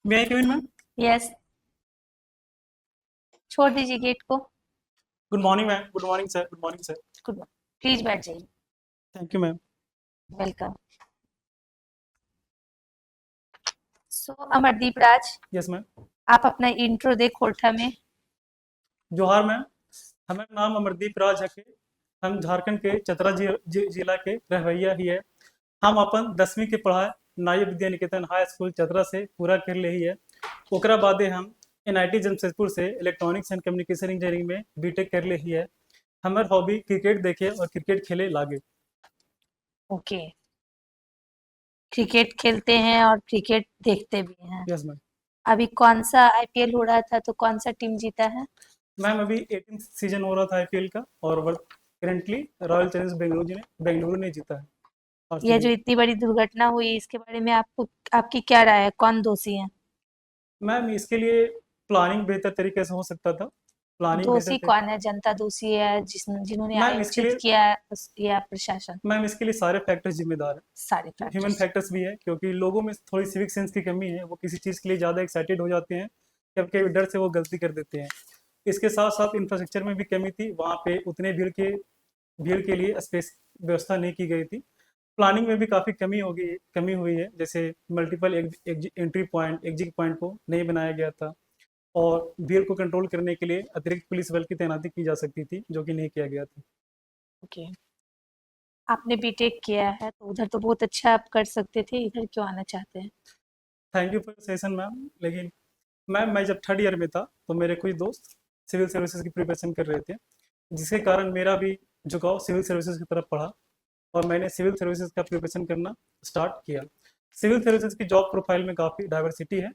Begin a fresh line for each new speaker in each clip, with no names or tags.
मे आई कम इन ma'am?
Yes, छोड़ दीजिए gate को।
Good morning ma'am, good morning sir, good morning sir.
Good, please बैठ जाइए।
Thank you ma'am.
Welcome. So Amardeep Raj,
yes ma'am.
आप अपना intro दे कोटा में।
जोहार मैम। हमारा नाम अमरदीप राज है के। हम झारखंड के चतरा जिला के रहवैया ही है। हम अपन 10वीं के पढ़ाई नारी विद्या निकेतन हाई स्कूल चतरा से पूरा कर ले ही है। ओकरा बादे हम एनआईटी जमशेदपुर से इलेक्ट्रॉनिक्स एंड कम्युनिकेशन इंजीनियरिंग में बीटेक कर ले ही है। हमार हॉबी क्रिकेट देखे और क्रिकेट खेले लागे।
ओके, क्रिकेट खेलते हैं और क्रिकेट देखते भी हैं।
Yes ma'am.
अभी कौन सा आईपीएल हो रहा था तो कौन सा टीम जीता है?
मैम अभी 18 सीजन हो रहा था आईपीएल का और करेंटली रॉयल चैलेंजर्स बेंगलुरु ने जीता है
ये
आरसीबी।
जो इतनी बड़ी दुर्घटना हुई इसके बारे में आपको आपकी क्या राय है? कौन दोषी है?
मैम इसके लिए प्लानिंग बेहतर तरीके से हो सकता था। प्लानिंग बेहतर
दोषी कौन है? जनता दोषी है जिन्होंने
मैम इसके
आयोजित
लिए
किया है या प्रशासन?
सारे फैक्टर्स जिम्मेदार है।
सारे
ह्यूमन
फैक्टर्स।
फैक्टर्स भी है क्योंकि लोगों में थोड़ी सिविक सेंस की कमी है, वो किसी चीज़ के लिए ज़्यादा एक्साइटेड हो जाते हैं जबकि डर से वो गलती कर देते हैं। इसके साथ साथ इंफ्रास्ट्रक्चर में भी कमी थी, वहाँ पे उतने भीड़ के लिए स्पेस व्यवस्था नहीं की गई थी। प्लानिंग में भी काफ़ी कमी हुई है, जैसे multiple entry point exit point को नहीं बनाया गया था और भीड़ को कंट्रोल करने के लिए अतिरिक्त पुलिस बल की तैनाती की जा सकती थी, जो कि नहीं किया गया था।
ओके, आपने बीटेक किया है तो उधर तो बहुत अच्छा आप कर सकते थे, इधर क्यों आना चाहते हैं?
Thank you for session ma'am. लेकिन मैम मैं जब थर्ड ईयर में था तो मेरे कुछ दोस्त सिविल सर्विसेज की प्रिपरेशन कर रहे थे, जिसके कारण मेरा भी झुकाव सिविल सर्विसेज की तरफ पड़ा और मैंने सिविल सर्विसेज का प्रिपरेशन करना स्टार्ट किया। सिविल सर्विसेज की जॉब प्रोफाइल में काफ़ी डाइवर्सिटी है,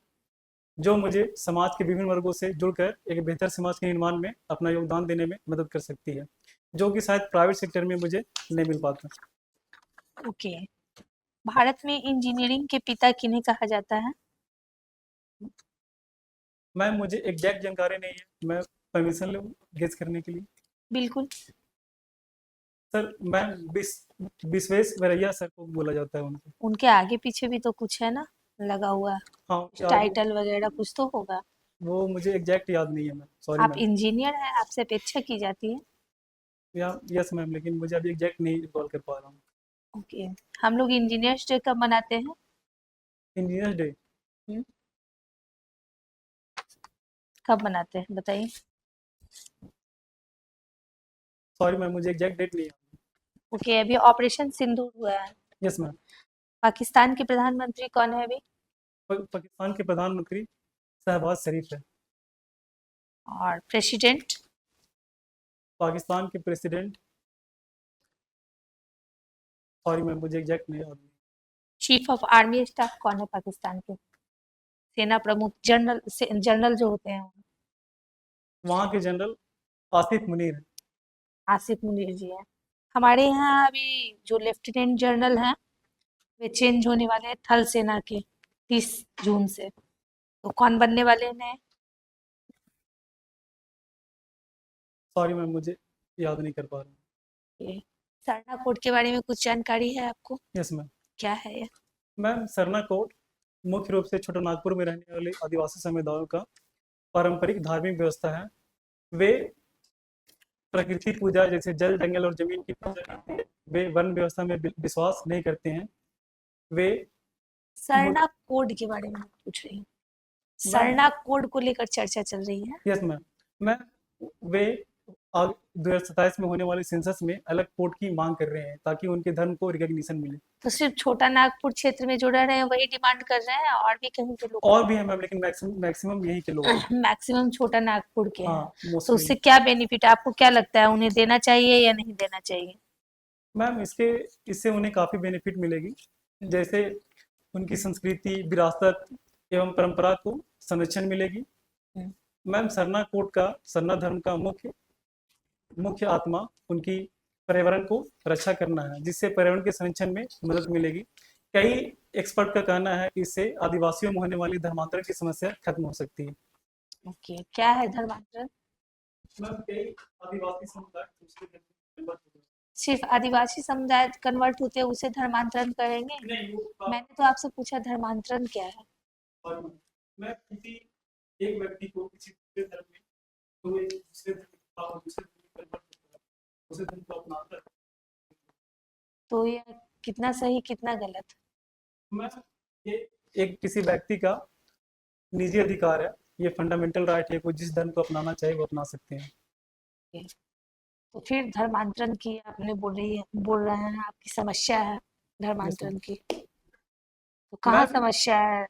जो मुझे समाज के विभिन्न वर्गों से जुड़कर एक बेहतर समाज के निर्माण में अपना योगदान देने में मदद कर सकती है, जो कि शायद प्राइवेट सेक्टर में मुझे नहीं मिल पाता।
ओके, भारत में इंजीनियरिंग के पिता किन्हें कहा जाता है?
मैम मुझे एग्जैक्ट जानकारी नहीं है, मैं परमिशन लूँ गेस करने के लिए?
बिल्कुल।
सर मैम विश्वेश्वरैया सर को बोला जाता है उनको।
उनके आगे पीछे भी तो कुछ है ना, लगा हुआ
हाँ
कुछ
उनके आगे
टाइटल वगैरह कुछ तो होगा।
वो मुझे एग्जैक्ट याद नहीं है मैम, सॉरी
आप
मैम।
इंजीनियर हैं, आपसे अपेक्षा की जाती है।
या यस मैम, लेकिन मुझे अभी एग्जैक्ट नहीं रिकॉल कर पा रहा हूँ।
ओके, हम लोग इंजीनियर्स डे कब मनाते हैं?
Engineers day?
हम्म, कब मनाते हैं बताइए?
सॉरी मैम, मुझे एग्जैक्ट डेट नहीं याद।
ओके, अभी ऑपरेशन सिंदूर हुआ है।
Yes ma'am.
पाकिस्तान के प्रधानमंत्री कौन है अभी?
पाकिस्तान के प्रधानमंत्री शहबाज शरीफ है।
और प्रेसिडेंट?
पाकिस्तान के प्रेसिडेंट, सॉरी मैम मुझे एग्जैक्ट नहीं याद।
चीफ ऑफ आर्मी स्टाफ कौन है पाकिस्तान के? सेना प्रमुख, जनरल जो होते हैं।
वहाँ के जनरल आसिफ मुनीर है।
आसिफ मुनीर जी हैं। हमारे यहाँ अभी जो लेफ्टिनेंट जनरल हैं वे चेंज होने वाले हैं थल सेना के 30 जून से। तो कौन बनने वाले हैं?
सॉरी मैम मुझे याद नहीं कर पा रहा हूँ।
ये सरना कोड के बारे में कुछ जानकारी है आपको?
Yes ma'am.
क्या है ये?
मैम सरना कोट मुख्य रूप से छोटा नागपुर में रहने वाले आदिवासी समुदायों का पारंपरिक धार्मिक व्यवस्था है। वे प्रकृति पूजा जैसे जल जंगल और जमीन की पूजा करते हैं। वे वन व्यवस्था में विश्वास नहीं करते हैं। वे
सरना कोड के बारे में पूछ रही हूँ।
मैम
सरना कोड को लेकर चर्चा चल रही है।
Yes ma'am. मैं वे 2027 में होने वाले सेंसस में अलग कोड की मांग कर रहे हैं ताकि उनके धर्म को रिकग्निशन मिले।
तो सिर्फ छोटा नागपुर क्षेत्र में जो रह रहे हैं वही डिमांड कर रहे हैं, और भी कहीं के लोग
और
कर
भी है मैम, लेकिन मैक्सिमम यही के लोग हैं।
रहे हैं? मैक्सिमम छोटा नागपुर के
हाँ
हैं। तो
मोस्टली।
उससे क्या बेनिफिट, आपको क्या लगता है उन्हें देना चाहिए या नहीं देना चाहिए?
मैम इससे उन्हें काफ़ी बेनिफिट मिलेगी, जैसे उनकी संस्कृति विरासत एवं परंपरा को संरक्षण मिलेगी।
हम्म,
मैम सरना धर्म का मुख्य मुख्य आत्मा उनकी पर्यावरण को रक्षा करना है, जिससे पर्यावरण के संरक्षण में मदद मिलेगी। कई एक्सपर्ट का कहना है कि इससे आदिवासियों में होने वाली धर्मांतरण की समस्या खत्म हो सकती है।
ओके, क्या है धर्मांतरण?
मैम कई आदिवासी समुदाय दूसरे धर्म में convert हो गए।
सिर्फ आदिवासी समुदाय कन्वर्ट होते हैं उसे धर्मांतरण करेंगे?
नहीं वो
मैंने तो आपसे पूछा धर्मांतरण क्या है?
मैं किसी एक व्यक्ति को किसी दूसरे धर्म में कोई दूसरे धर्म का दूसरे धर्म में कन्वर्ट करता है, दूसरे धर्म को अपनाता है।
तो ये कितना सही कितना गलत?
मैं ये एक किसी व्यक्ति का निजी अधिकार है, ये फंडामेंटल राइट है, कोई जिस धर्म को अपनाना चाहे वो अपना सकते हैं।
ये तो फिर धर्मांतरण की आपने बोल रहे हैं आपकी समस्या है
यस मैम।
धर्मांतरण की, तो कहाँ
मैम
समस्या है?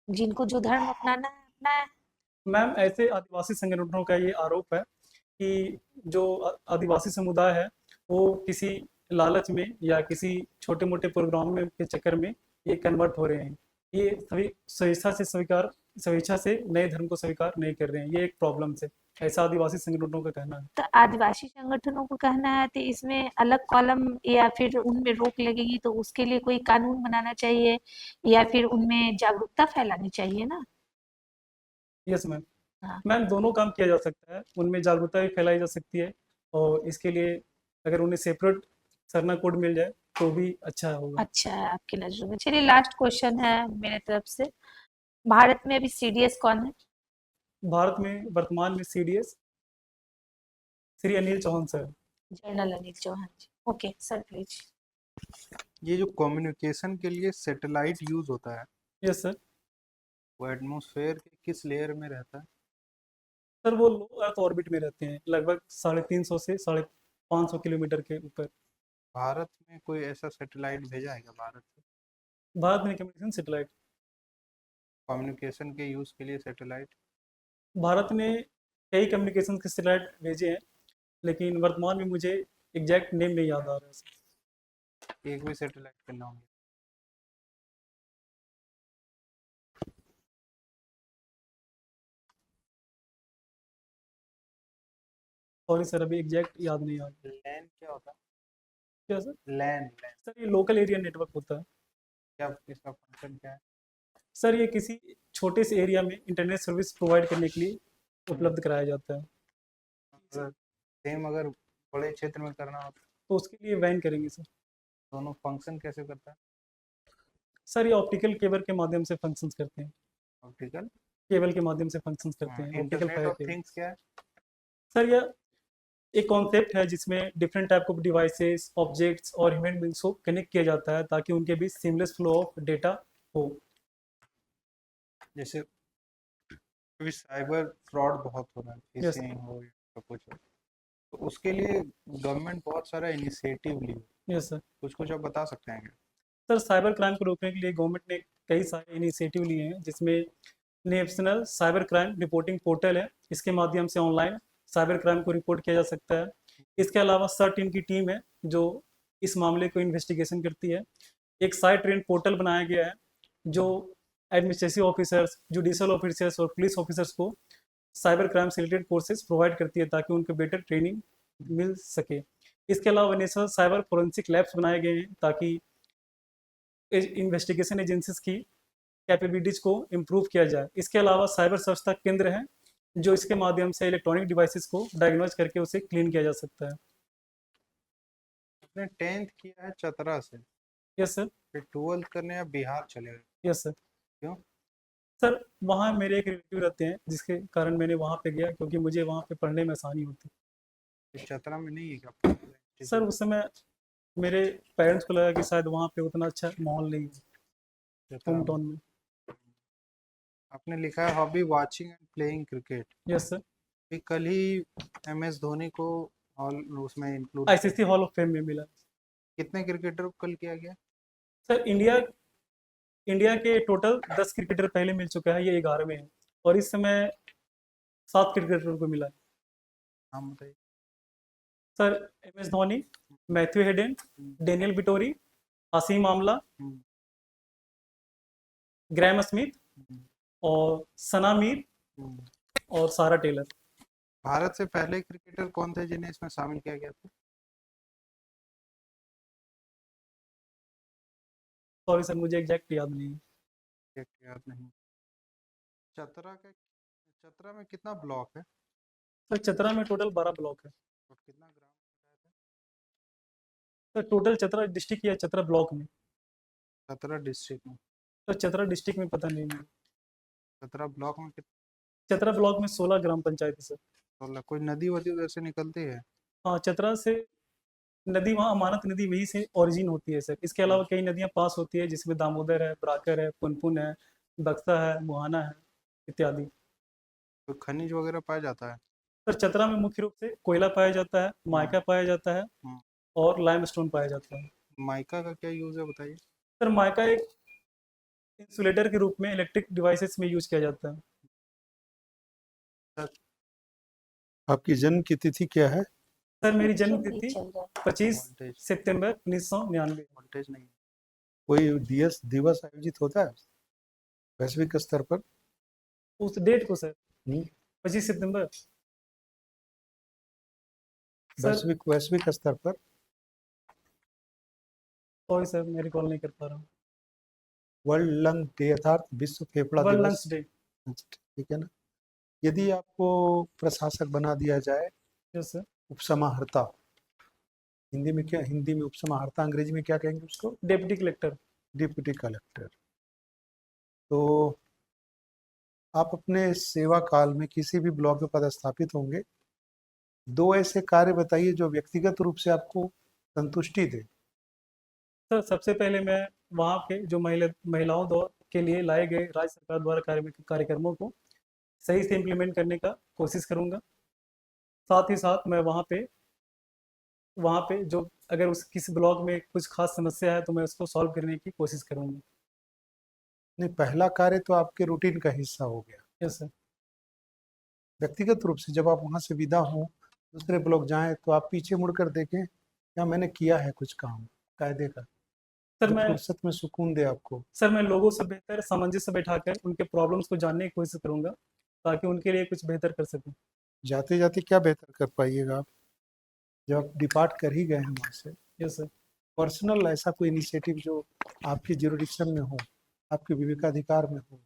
जिनको जो धर्म अपनाना है अपनाए।
मैम ऐसे आदिवासी संगठनों का ये आरोप है कि जो आदिवासी समुदाय है वो किसी लालच में या किसी छोटे मोटे प्रोग्राम में के चक्कर में ये कन्वर्ट हो रहे हैं। ये सभी स्वेच्छा से नए धर्म को स्वीकार नहीं कर रहे हैं, ये एक प्रॉब्लम है, ऐसा आदिवासी संगठनों का कहना है।
तो आदिवासी संगठनों को कहना है तो इसमें अलग कॉलम या फिर उनमें रोक लगेगी तो उसके लिए कोई कानून बनाना चाहिए या फिर उनमें जागरूकता फैलानी चाहिए ना।
Yes ma'am.
हाँ।
मैम दोनों काम किया जा सकता है, उनमें जागरूकता भी फैलाई जा सकती है और इसके लिए अगर उन्हें सेपरेट सरना कोड मिल जाए तो भी अच्छा होगा।
अच्छा है आपकी नजरों में। चलिए लास्ट क्वेश्चन है मेरे तरफ से। भारत में अभी सीडीएस कौन है?
भारत में वर्तमान में CDS Shri Anil Chauhan sir.
General Anil Chauhan ji. Okay sir please.
ये जो कम्युनिकेशन के लिए सैटेलाइट यूज होता है,
यस सर।
वो एटमॉस्फेयर के किस लेयर में रहता है?
सर वो लो अर्थ ऑर्बिट में रहते हैं, लगभग 350 से 550 किलोमीटर के ऊपर।
भारत में कोई ऐसा सैटेलाइट भेजा है क्या भारत से?
भारत में कम्युनिकेशन सैटेलाइट,
कम्युनिकेशन के यूज के लिए सैटेलाइट?
भारत ने कई कम्युनिकेशन के सैटेलाइट भेजे हैं, लेकिन वर्तमान में मुझे एग्जैक्ट नेम नहीं याद आ रहा है सर।
एक भी सैटेलाइट के नाम?
सॉरी सर, अभी एग्जैक्ट याद नहीं आ रहा।
लैन क्या होता है?
क्या सर?
लैन लैन
सर ये लोकल एरिया नेटवर्क होता है।
क्या, इसका फंक्शन क्या है?
सर ये किसी छोटे से एरिया में इंटरनेट सर्विस प्रोवाइड करने के लिए उपलब्ध कराया जाता है।
अगर सेम अगर बड़े क्षेत्र में करना हो
तो उसके लिए वैन करेंगे सर।
दोनों फंक्शन कैसे करता है?
सर ये ऑप्टिकल केबल के माध्यम से फंक्शंस करते हैं।
ऑप्टिकल?
केबल के माध्यम से फंक्शंस करते हैं, optical
internet
fibre
of
cable.
Things क्या है?
सर यह एक कॉन्सेप्ट है जिसमें different type of devices, objects और ह्यूमन बींग्स को कनेक्ट किया जाता है ताकि उनके बीच सीमलेस फ्लो ऑफ डेटा हो।
जैसे अभी साइबर फ्रॉड बहुत हो रहा है,
यस
फिशिंग हो या सब कुछ हो, तो उसके लिए गवर्नमेंट बहुत सारा इनिशिएटिव ली है।
Yes sir.
कुछ कुछ आप बता सकते हैं क्या?
सर साइबर क्राइम को रोकने के लिए गवर्नमेंट ने कई सारे इनिशिएटिव लिए हैं, जिसमें national cyber crime reporting portal है, इसके माध्यम से ऑनलाइन साइबर क्राइम को रिपोर्ट किया जा सकता है। इसके अलावा सर्ट टीम की टीम है जो इस मामले को इन्वेस्टिगेशन करती है। एक साइट ट्रेंड पोर्टल बनाया गया है जो एडमिनिस्ट्रेटिव ऑफिसर्स, जुडिशियल ऑफिसर्स और पुलिस ऑफिसर्स को साइबर क्राइम से रिलेटेड कोर्सेज प्रोवाइड करती है ताकि उनको बेटर ट्रेनिंग मिल सके। इसके अलावा नेशनल साइबर फोरेंसिक लैब्स बनाए गए हैं ताकि इन्वेस्टिगेशन एजेंसीज की कैपेबिलिटीज को इम्प्रूव किया जाए। इसके अलावा साइबर स्वच्छता केंद्र हैं जो इसके माध्यम से इलेक्ट्रॉनिक डिवाइसेस को डायग्नोज करके उसे क्लीन किया जा सकता है।
आपने 10th किया है चतरा से,
यस सर।
फिर 12th करने आप बिहार चले गए,
यस सर।
क्यों?
सर वहाँ मेरे एक रिलेटिव रहते हैं जिसके कारण मैंने वहाँ पे गया, क्योंकि मुझे वहाँ पे पढ़ने में आसानी होती।
फिर चतरा में नहीं है क्या?
सर उस समय मेरे पेरेंट्स को लगा कि शायद वहाँ पे उतना अच्छा माहौल नहीं है
चतरा
होम
में।
टाउन में।
आपने लिखा है hobby watching and playing cricket.
Yes sir.
भी कल ही MS धोनी को हॉल उसमें include
ICC hall of fame में मिला।
कितने क्रिकेटर को कल किया गया?
सर इंडिया के टोटल 10 क्रिकेटर पहले मिल चुका है, ये 11वें हैं और इस समय 7 क्रिकेटर को मिला है।
नाम बताइए।
Sir MS Dhoni, Matthew Hayden, Daniel Vettori, Hashim Amla,
hmm,
Graeme Smith
hmm,
और सना मीर
हम्म।
और सारा टेलर।
भारत से पहले क्रिकेटर कौन थे जिन्हें इसमें शामिल किया गया था?
सॉरी सर, मुझे एग्जैक्ट याद नहीं है।
क्या याद नहीं। चतरा में कितना ब्लॉक है
सर चतरा में टोटल 12 ब्लॉक है।
और कितना ग्राम पंचायत है?
सर टोटल चतरा डिस्ट्रिक्ट या चतरा ब्लॉक में?
चतरा डिस्ट्रिक्ट में।
सर चतरा डिस्ट्रिक्ट में पता नहीं मुझे।
चतरा ब्लॉक में
चतरा ब्लॉक में 16 ग्राम पंचायत है सर।
कितना कोई नदी वदी उधर से निकलती है?
हाँ, चतरा से नदी, वहाँ अमानत नदी वहीं से ओरिजिन होती है सर। इसके अलावा कई नदियाँ पास होती है, जिसमें दामोदर है, ब्राकर है, पुनपुन है, बक्सा है, मुहाना है इत्यादि।
कोई खनिज वगैरह पाया जाता है?
सर चतरा में मुख्य रूप से कोयला पाया जाता है, माइका पाया जाता है
हम्म,
और लाइमस्टोन पाया जाता है।
माइका का क्या यूज है बताइए?
सर माइका एक इंसुलेटर के रूप में इलेक्ट्रिक डिवाइसेस में यूज किया जाता है।
आपकी जन्म की तिथि क्या है?
सर मेरी जन्म
नहीं
तिथि
चल रहा।
25
वोल्टेज
सितंबर 1999।
वोल्टेज नहीं।
कोई दिवस दिवस आयोजित होता है वैश्विक स्तर पर?
उस डेट को सर
हम्म,
25 सितंबर सर।
वैश्विक वैश्विक स्तर पर
सॉरी सर, मैं रिकॉल नहीं कर पा रहा हूँ।
वर्ल्ड लंग डे अर्थात विश्व फेफड़ा
वर्ल्ड
दिवस।
Lungs day.
अच्छा, ठीक है ना। यदि आपको प्रशासक बना दिया जाए,
यस सर।
उपसमाहर्ता, हिंदी में क्या, हिंदी में उपसमाहर्ता, अंग्रेजी में क्या कहेंगे उसको?
Deputy collector.
Deputy collector. तो आप अपने सेवा काल में किसी भी ब्लॉक में पदस्थापित होंगे, दो ऐसे कार्य बताइए जो व्यक्तिगत रूप से आपको संतुष्टि दे।
सर सबसे पहले मैं वहाँ के जो महिलाओं के लिए लाए गए राज्य सरकार द्वारा कार्यक्रमों को सही से इम्प्लीमेंट करने का कोशिश करूँगा। साथ ही साथ मैं वहाँ पे जो अगर उस किसी ब्लॉक में कुछ खास समस्या है तो मैं उसको सॉल्व करने की कोशिश करूँगा।
नहीं, पहला कार्य तो आपके रूटीन का हिस्सा हो गया।
Yes sir.
व्यक्तिगत रूप से जब आप वहां से विदा हों, दूसरे ब्लॉक जाएं, तो आप पीछे मुड़कर देखें क्या मैंने किया है कुछ काम कायदे का,
सर
जो
मैं
फुर्सत में सुकून दे आपको।
सर मैं लोगों से बेहतर सामंजस्य बैठाकर उनके प्रॉब्लम्स को जानने की कोशिश करूँगा ताकि उनके लिए कुछ बेहतर कर सकूँ।
जाते जाते क्या बेहतर कर पाइएगा आप, जब आप डिपार्ट कर ही गए हैं वहाँ से?
Yes sir.
पर्सनल ऐसा कोई इनिशिएटिव जो आपकी जुरिडिक्शन में हो, आपके विवेकाधिकार में हो,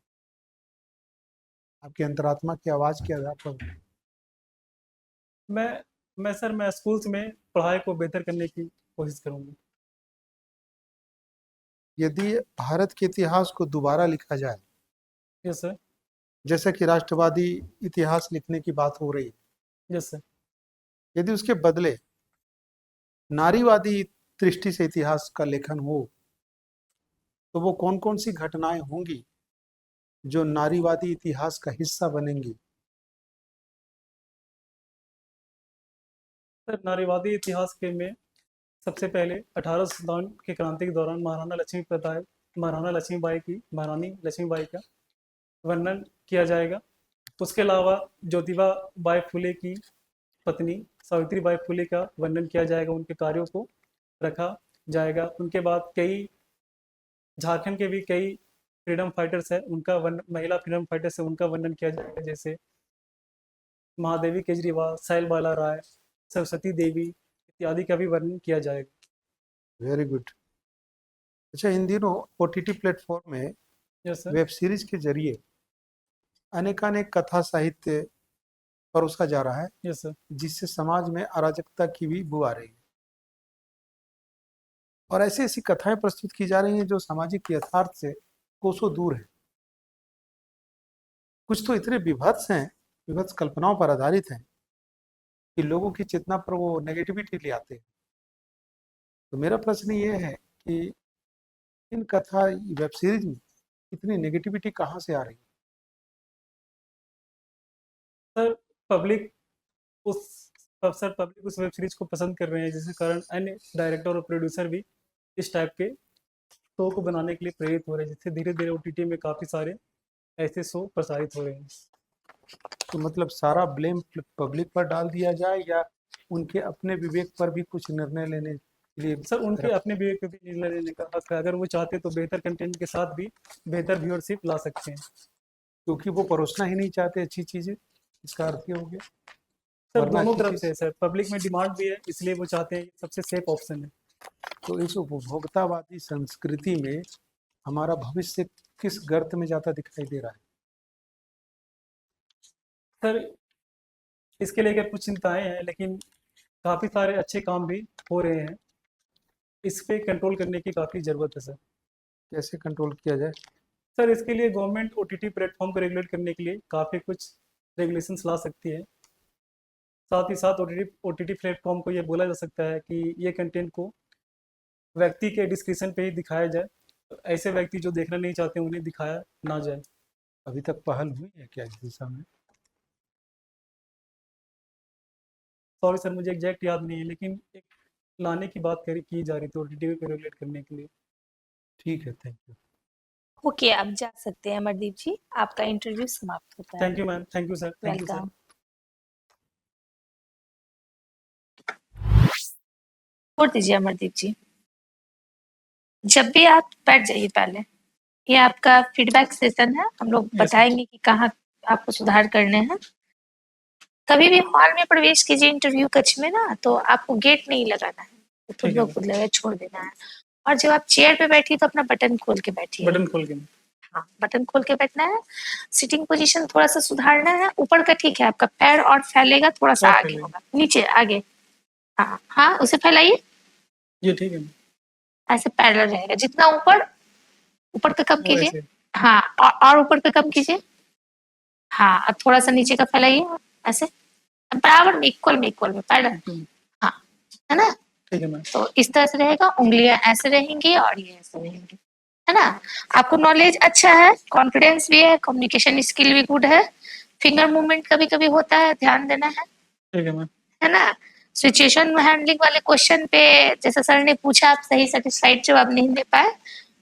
आपकी अंतरात्मा की आवाज़ के आधार पर हो।
मैं स्कूल्स में पढ़ाई को बेहतर करने की कोशिश करूँगा।
यदि भारत के इतिहास को दोबारा लिखा जाए,
यस सर।
जैसा कि राष्ट्रवादी इतिहास लिखने की बात हो रही है,
यस सर।
यदि उसके बदले नारीवादी दृष्टि से इतिहास का लेखन हो, तो वो कौन कौन सी घटनाएं होंगी जो नारीवादी इतिहास का हिस्सा बनेंगी?
सर नारीवादी इतिहास के में सबसे पहले 1857 की क्रांति के दौरान महाराणा लक्ष्मीबाई का वर्णन किया जाएगा। उसके अलावा ज्योतिबा बाई फुले की पत्नी सावित्री बाई फुले का वर्णन किया जाएगा, उनके कार्यों को रखा जाएगा। उनके बाद कई झारखंड के भी कई फ्रीडम फाइटर्स हैं, महिला फ्रीडम फाइटर्स हैं, उनका वर्णन किया जाएगा, जैसे महादेवी केजरीवाल, साहिल बाला राय, सरस्वती देवी इत्यादि का भी वर्णन किया जाएगा।
Very good. अच्छा, इन दिनों ओटीटी प्लेटफॉर्म में
यस सर।
वेब सीरीज के जरिए अनेकानेक कथा साहित्य परोसा जा रहा है,
यस सर।
जिससे समाज में अराजकता की भी बू आ रही है, और ऐसी ऐसी कथाएं प्रस्तुत की जा रही हैं जो सामाजिक यथार्थ से कोसों दूर है। कुछ तो इतने विभत्स कल्पनाओं पर आधारित हैं कि लोगों की चेतना पर वो नेगेटिविटी ले आते हैं। तो मेरा प्रश्न ये है कि इन कथा वेब सीरीज में इतनी नेगेटिविटी कहाँ से आ रही है?
सर पब्लिक उस वेब सीरीज को पसंद कर रहे हैं, जिसके कारण अन्य डायरेक्टर और प्रोड्यूसर भी इस टाइप के शो को बनाने के लिए प्रेरित हो रहे हैं, जिससे धीरे धीरे ओटीटी में काफ़ी सारे ऐसे शो प्रसारित हो रहे हैं।
तो मतलब सारा ब्लेम पब्लिक पर डाल दिया जाए, या उनके अपने विवेक पर भी कुछ निर्णय लेने के लिए?
सर उनके अपने विवेक पे भी निर्णय लेने का हक है, अगर वो चाहते तो बेहतर कंटेंट के साथ भी बेहतर व्यूअरशिप ला सकते हैं।
क्योंकि वो परोसना ही नहीं चाहते अच्छी चीजें, इसका अर्थ ये हो गया।
सर
वरना
दोनों
अच्छी
तरफ
चीज-
से है सर, पब्लिक में डिमांड भी है, इसलिए वो चाहते हैं ये सबसे सेफ ऑप्शन है।
तो इस उपभोक्तावादी संस्कृति में हमारा भविष्य किस गर्त में जाता दिखाई दे रहा है?
सर इसके लेकर कुछ चिंताएं हैं, लेकिन काफ़ी सारे अच्छे काम भी हो रहे हैं। इस पे कंट्रोल करने की काफ़ी ज़रूरत है सर।
कैसे कंट्रोल किया जाए?
सर इसके लिए गवर्नमेंट ओटीटी प्लेटफॉर्म को रेगुलेट करने के लिए काफ़ी कुछ रेगुलेशंस ला सकती है। साथ ही साथ ओटीटी प्लेटफॉर्म को ये बोला जा सकता है कि ये कंटेंट को व्यक्ति के डिस्क्रिप्शन पे ही दिखाया जाए। ऐसे व्यक्ति जो देखना नहीं चाहते उन्हें दिखाया ना जाए।
अभी तक पहल हुई है क्या इस दिशा में?
सॉरी सर, मुझे एग्जैक्ट याद नहीं है, लेकिन एक लाने की बात की जा रही थी ओटीटी को रेगुलेट करने के लिए।
ठीक है, थैंक यू।
ओके, आप जा सकते हैं अमरदीप जी, आपका इंटरव्यू समाप्त होता है।
Thank you ma'am, thank you sir, thank you sir.
Welcome. छोड़ दीजिए अमरदीप जी, जब भी आप बैठ जाइए पहले। ये आपका फीडबैक सेशन है, हम लोग
Yes,
बताएंगे कि कहाँ आपको सुधार करने हैं। कभी भी हॉल में प्रवेश कीजिए इंटरव्यू कक्ष में ना, तो आपको गेट नहीं लगाना है, तो खुद
ठीक है
ब खुद लगा छोड़ देना है। और जब आप चेयर पे बैठिए तो अपना बटन खोल के बैठिए।
बटन खोल के।
हाँ, बटन खोल के बैठना है। सिटिंग पोजीशन थोड़ा सा सुधारना है। ऊपर का ठीक है, आपका पैर और फैलेगा, थोड़ा सा
और
आगे
फैलेगा।
होगा, नीचे आगे। हाँ हाँ, उसे फैलाइए,
ये ठीक है,
ऐसे पैरेलल रहेगा। जितना ऊपर ऊपर पे कम
वो
कीजिए।
ऐसे।
हाँ, और ऊपर पे कम कीजिए। हाँ, अब थोड़ा सा नीचे का फैलाइए, ऐसे बराबर में, इक्वल में पैरेलल। हाँ, है ना?
ठीक है मैम।
तो इस तरह से रहेगा, उंगलियां ऐसे रहेंगी और ये ऐसे रहेंगी, है ना? आपको नॉलेज अच्छा है, कॉन्फिडेंस भी है, कम्युनिकेशन स्किल भी गुड है। फिंगर मूवमेंट कभी कभी होता है, ध्यान देना
ठीक है मैम।
है ना? सिचुएशन हैंडलिंग वाले क्वेश्चन पे जैसे सर ने पूछा, आप सही सेटिस्फाइड जवाब नहीं दे पाए,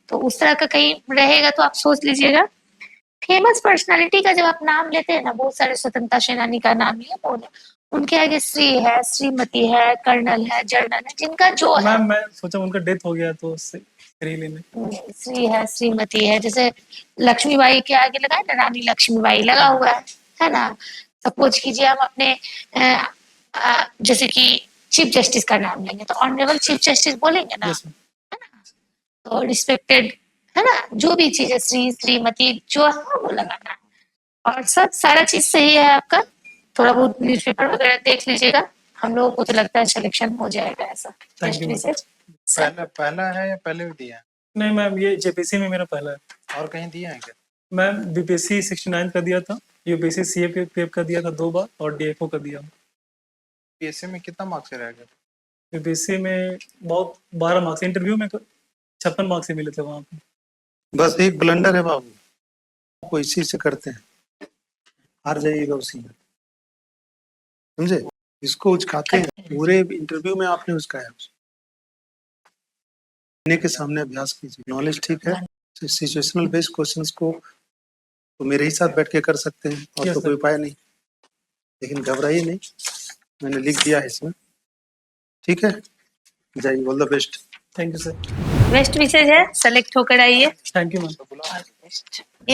तो उस तरह का कहीं रहेगा तो आप सोच लीजिएगा। फेमस पर्सनालिटी का जब आप नाम लेते हैं ना, बहुत सारे स्वतंत्रता सेनानी का नाम लिया, वो उनके आगे श्री है, श्रीमती है, कर्नल है, जर्नल है, जिनका जो है।
मैम मैं सोचा उनका डेथ हो गया तो उससे श्री लेने।
श्री है, श्रीमती है, जैसे लक्ष्मीबाई के आगे लगा है ना, रानी लक्ष्मीबाई लगा हुआ है ना? सपोज कीजिए हम अपने जैसे कि चीफ जस्टिस का नाम लेंगे तो ऑनरेबल चीफ जस्टिस बोलेंगे ना,
यस मैम।
तो रिस्पेक्टेड, है ना? जो भी चीज है, श्री श्रीमती जो है वो लगाना है। और सब सारा चीज सही है आपका। थोड़ा बहुत न्यूज़पेपर वगैरह देख लीजिएगा, हम लोगों को तो लगता है सिलेक्शन हो जाएगा ऐसा।
Thank you,
टेस्ट विजिट
पहला है या पहले भी दिया है?
नहीं मैम, ये जेपीसी में मेरा पहला है।
और कहीं दिया है क्या?
मैम बीपीएससी 69 का दिया था, यूपीएससी सीएपीएफ का दिया था 2 बार और डीएफओ का दिया।
पीएससी में कितना मार्क्स से रह गया?
यूपीएससी में बहुत 12 मार्क्स, इंटरव्यू में 56 मार्क्स ही मिले थे वहाँ पे।
बस एक ब्लंडर है बाबू, आपको इसी से करते हैं, हार जाइएगा उसी में, समझे? इसको उचकाते हैं, पूरे इंटरव्यू में आपने उचकाया। के सामने अभ्यास कीजिए, नॉलेज ठीक है। सिचुएशनल बेस्ड क्वेश्चंस को तो मेरे ही साथ बैठ के कर सकते हैं, और
Yes,
तो
sir.
कोई उपाय नहीं, लेकिन घबराइए नहीं, मैंने लिख दिया है इसमें, ठीक है? जाइए, all the best.
Thank you sir.
Best wishes है, सेलेक्ट होकर आइए।
Thank you ma'am.
All the best.